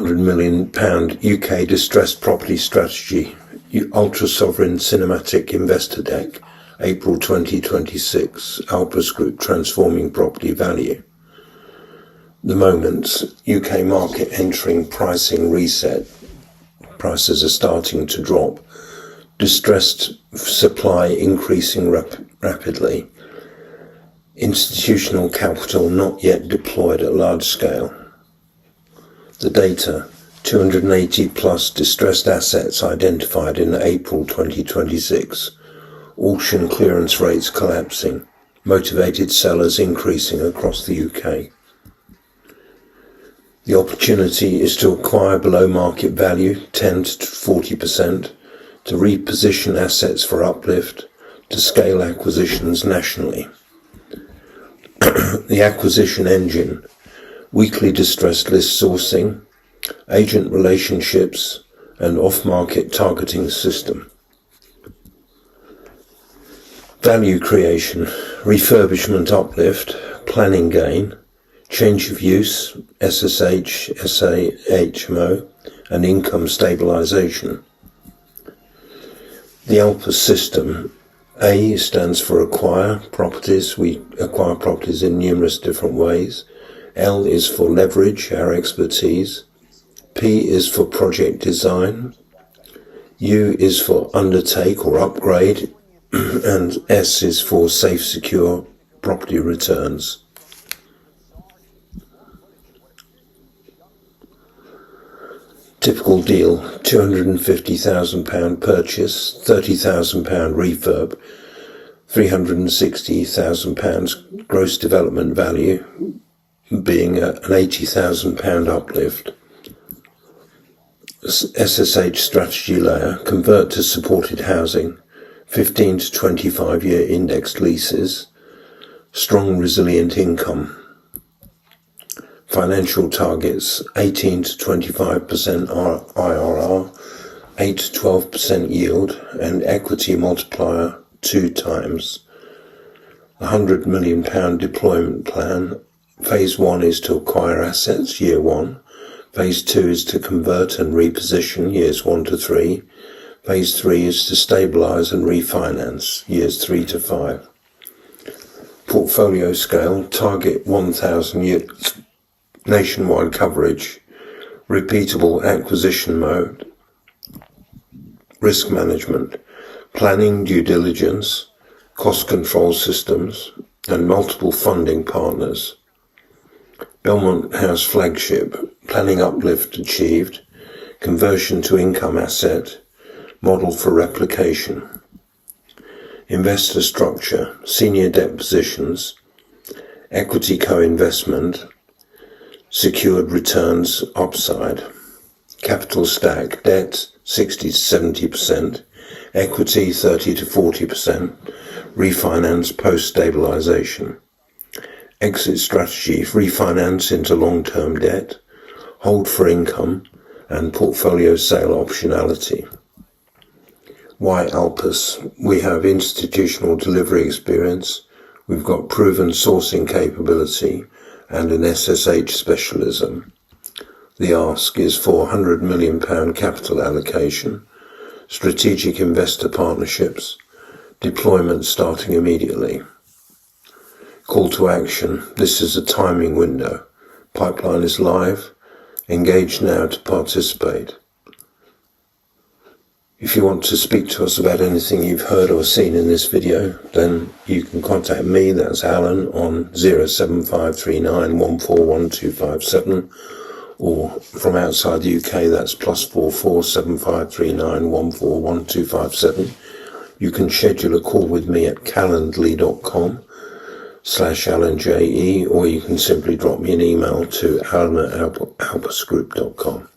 £100 million UK distressed property strategy, ultra sovereign cinematic investor deck, April 2026, alpus.group transforming property value. The moment, UK market entering pricing reset, prices are starting to drop, distressed supply increasing rapidly, institutional capital not yet deployed at large scale. The data, 280 plus distressed assets identified in April 2026, auction clearance rates collapsing, motivated sellers increasing across the UK. The opportunity is to acquire below market value, 10 to 40%, to reposition assets for uplift, to scale acquisitions nationally. The acquisition engine, weekly distressed list sourcing, agent relationships, and off-market targeting system. Value creation, refurbishment uplift, planning gain, change of use, SSH, SAHMO, and income stabilization. The alpus system, A stands for acquire properties. We acquire properties in numerous different ways. L is for leverage, our expertise. P is for project design. U is for undertake or upgrade. And S is for safe, secure property returns. Typical deal, £250,000 purchase, £30,000 refurb, £360,000 gross development value, being an £80,000 uplift. SSH strategy layer, convert to supported housing, 15 to 25 year indexed leases, strong resilient income. Financial targets, 18 to 25% IRR, 8 to 12% yield, and equity multiplier 2 times. £100 million deployment plan. Phase 1 is to acquire assets, year 1. Phase 2 is to convert and reposition, years 1 to 3. Phase 3 is to stabilize and refinance, years 3 to 5. Portfolio scale, target 1,000 units. Nationwide coverage, repeatable acquisition mode, risk management, planning, due diligence, cost control systems, and multiple funding partners. BELMONT House flagship, planning uplift achieved, conversion to income asset, model for replication. Investor structure, senior debt positions, equity co-investment, secured returns upside. Capital stack, debt 60 to 70%, equity 30 to 40%, refinance post-stabilization. Exit strategy, refinance into long-term debt, hold for income, and portfolio sale optionality. Why alpus? We have institutional delivery experience, we've got proven sourcing capability, and an SSH specialism. The ask is for £100 million capital allocation, strategic investor partnerships, deployment starting immediately. Call to action, this is a timing window. Pipeline is live, engage now to participate. If you want to speak to us about anything you've heard or seen in this video, then you can contact me, that's Alan, on 07539141257, or from outside the UK, that's +44 7539141257. You can schedule a call with me at calendly.com/AlanJE, or you can simply drop me an email to alan@alpusgroup.com.